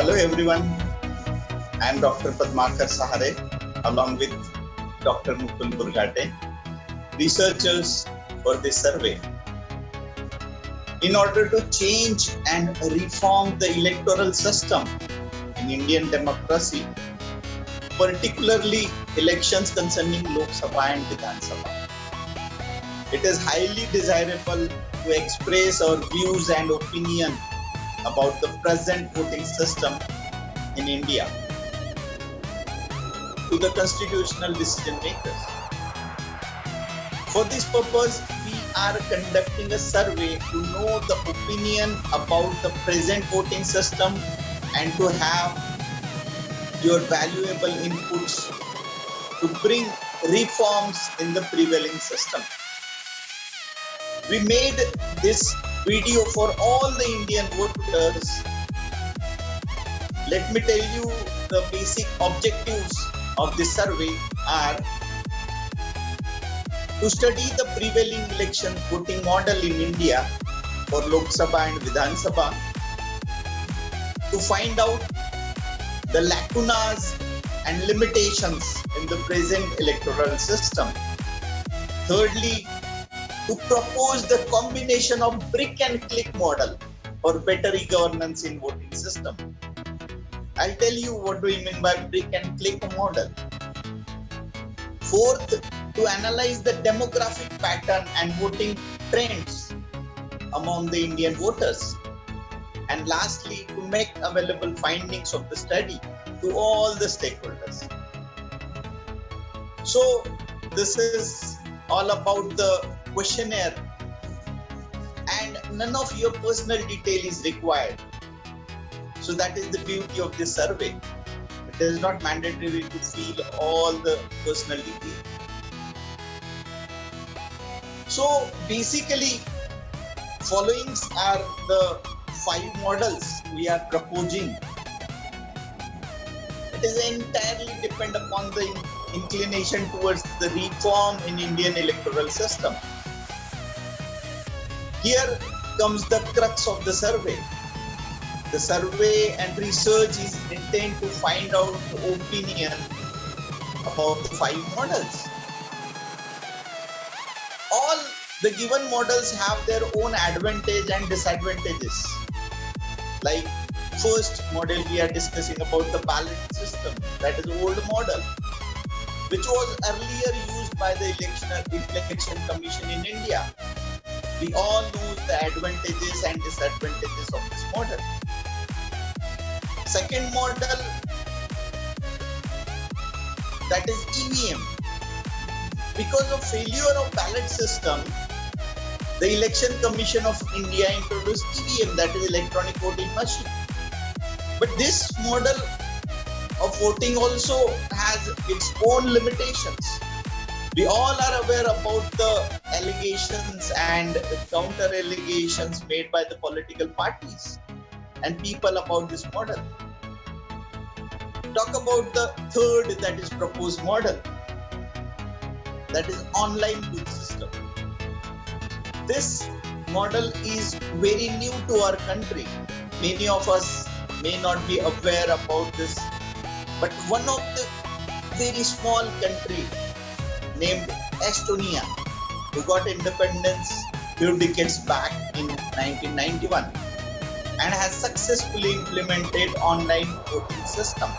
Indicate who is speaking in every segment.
Speaker 1: Hello everyone, I am Dr. Padmakar Sahare along with Dr. Mukul Burgate, researchers for this survey. In order to change and reform the electoral system in Indian democracy, particularly elections concerning Loksabha and Vidhansabha, it is highly desirable to express our views and opinion about the present voting system in India to the constitutional decision makers. For this purpose, we are conducting a survey to know the opinion about the present voting system and to have your valuable inputs to bring reforms in the prevailing system. We made this video for all the Indian voters. Let me tell you the basic objectives of this survey are to study the prevailing election voting model in India for Lok Sabha and Vidhan Sabha, to find out the lacunas and limitations in the present electoral system. Thirdly, to propose the combination of brick and click model for better e-governance in voting system. I'll tell you what do we mean by brick and click model. Fourth, to analyze the demographic pattern and voting trends among the Indian voters. And lastly, to make available findings of the study to all the stakeholders. So this is all about the questionnaire, and none of your personal detail is required. So that is the beauty of this survey. It is not mandatory to fill all the personal detail. So basically, following are the 5 models we are proposing. It is entirely depend upon the inclination towards the reform in Indian electoral system. Here comes the crux of the survey. The survey and research is intended to find out the opinion about the 5 models. All the given models have their own advantage and disadvantages. Like first model we are discussing about the ballot system, that is old model, which was earlier used by the election commission in India. We all know the advantages and disadvantages of this model. Second model, that is EVM. Because of failure of ballot system, the Election Commission of India introduced EVM, that is electronic voting machine. But this model of voting also has its own limitations. We all are aware about the allegations and counter allegations made by the political parties and people about this model. Talk about the third, that is proposed model, that is online booth system. This model is very new to our country. Many of us may not be aware about this, but one of the very small country named Estonia, who got independence few decades back in 1991 and has successfully implemented online voting system.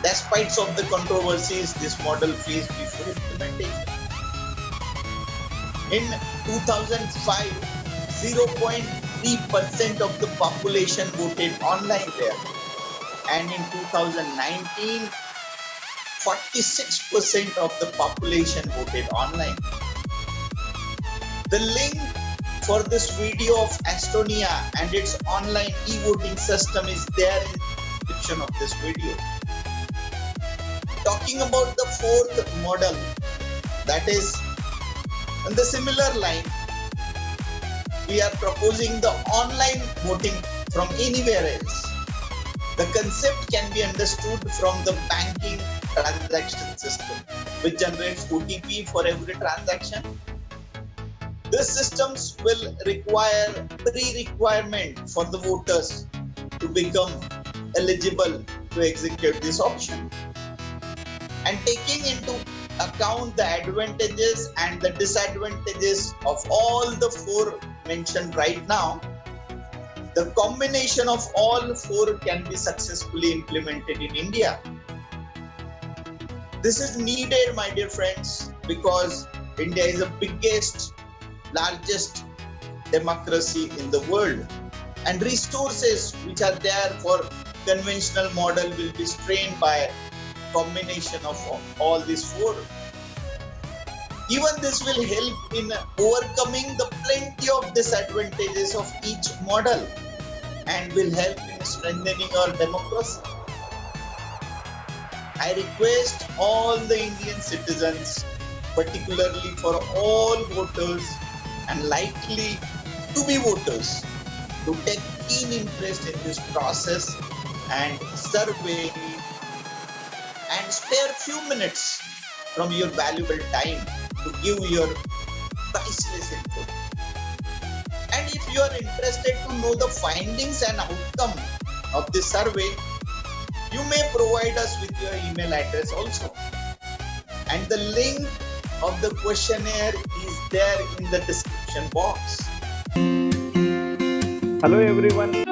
Speaker 1: Despite of the controversies this model faced before implementation. In 2005, 0.3% of the population voted online there, and in 2019, 46% of the population voted online. The link for this video of Estonia and its online e-voting system is there in the description of this video. Talking about the fourth model, that is in the similar line, we are proposing the online voting from anywhere else. The concept can be understood from the banking transaction system, which generates OTP for every transaction. These systems will require pre-requirement for the voters to become eligible to execute this option. And taking into account the advantages and the disadvantages of all the four mentioned right now, the combination of all four can be successfully implemented in India. This is needed, my dear friends, because India is the biggest, largest democracy in the world, and resources which are there for conventional model will be strained by combination of all these four. Even this will help in overcoming the plenty of disadvantages of each model and will help in strengthening our democracy. I request all the Indian citizens, particularly for all voters and likely to be voters, to take keen interest in this process and survey and spare few minutes from your valuable time to give your priceless input. And if you are interested to know the findings and outcome of this survey, you may provide us with your email address also. And the link of the questionnaire is there in the description box.
Speaker 2: Hello everyone.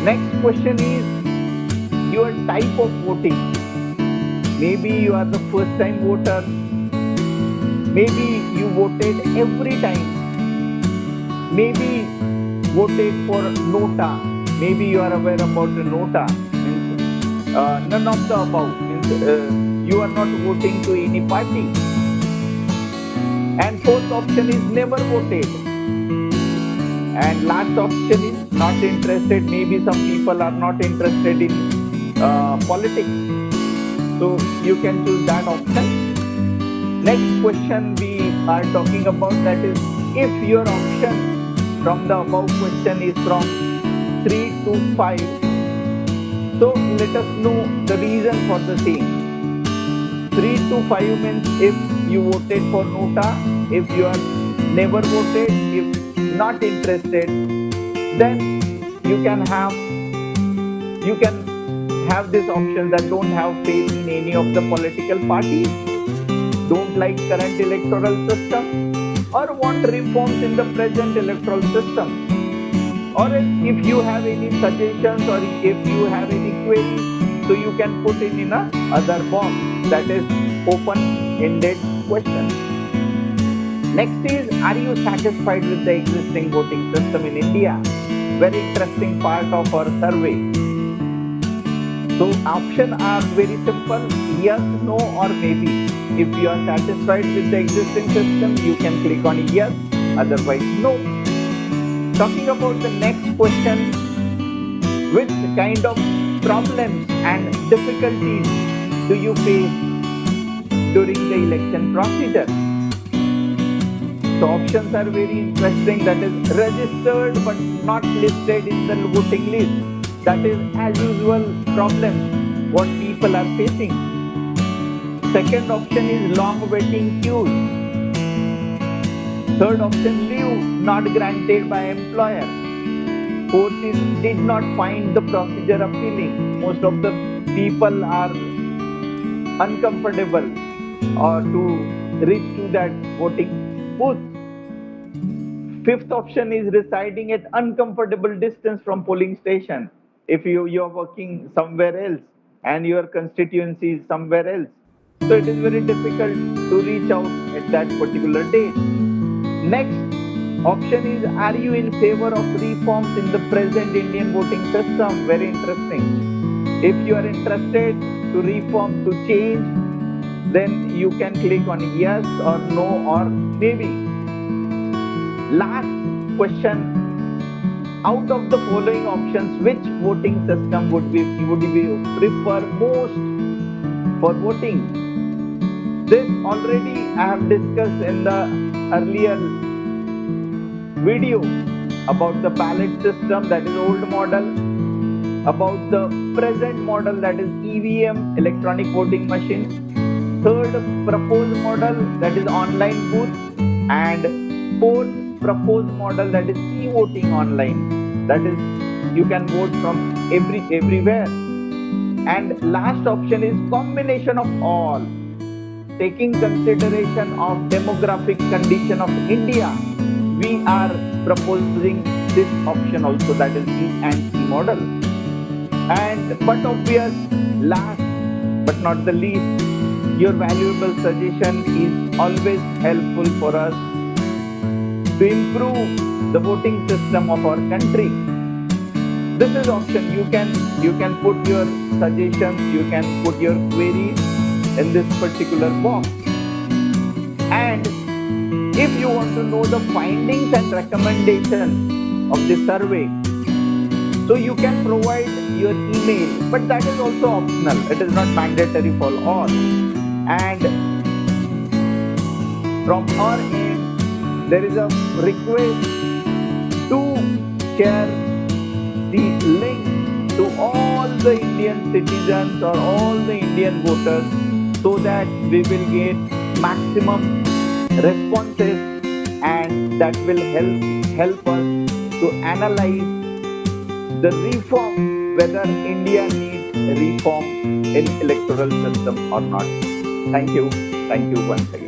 Speaker 2: Next question is your type of voting. Maybe you are the first time voter. Maybe you voted every time. Maybe voted for nota. Maybe you are aware about the nota. None of the above. You are not voting to any party. And fourth option is never voted. And last option is not interested. Maybe some people are not interested in politics. So you can choose that option. Next question we are talking about, that is, if your option from the above question is from 3 to 5, So let us know the reason for the same. 3 to 5 means if you voted for Nota, if you are never voted, if not interested, then you can have this option that don't have faith in any of the political parties, don't like current electoral system, or want reforms in the present electoral system. Or if you have any suggestions or if you have any queries, so you can put it in a other box, that is open-ended question. Next is, are you satisfied with the existing voting system in India? Very interesting part of our survey. So options are very simple: yes, no, or maybe. If you are satisfied with the existing system, you can click on yes, otherwise no. Talking about the next question, which kind of problems and difficulties do you face during the election procedure? So options are very interesting, that is registered but not listed in the voting list. That is as usual problem what people are facing. Second option is long waiting queues. Third option, leave not granted by employer. Fourth is did not find the procedure appealing. Most of the people are uncomfortable or to reach to that voting booth. Fifth option is residing at uncomfortable distance from polling station. If you're working somewhere else and your constituency is somewhere else, so it is very difficult to reach out at that particular date. Next option is, are you in favor of reforms in the present Indian voting system? Very interesting. If you are interested to reform, to change, then you can click on yes or no or maybe. Last question, out of the following options, which voting system would you prefer most for voting? This already I have discussed in the earlier video about the ballot system, that is old model, about the present model, that is EVM, electronic voting machine, third proposed model, that is online booth, and fourth proposed model, that is e-voting online, that is you can vote from everywhere, and last option is combination of all, taking consideration of demographic condition of India. We are proposing this option also, that is E and C model. And but obvious, last but not the least, your valuable suggestion is always helpful for us to improve the voting system of our country. This is option. You can put your suggestions, you can put your queries in this particular box. And if you want to know the findings and recommendations of the survey, so you can provide your email, but that is also optional. It is not mandatory for all. And from our end, there is a request to share the link to all the Indian citizens or all the Indian voters, so that we will get maximum responses, and that will help us to analyze the reform, whether India needs reform in electoral system or not. Thank you once again.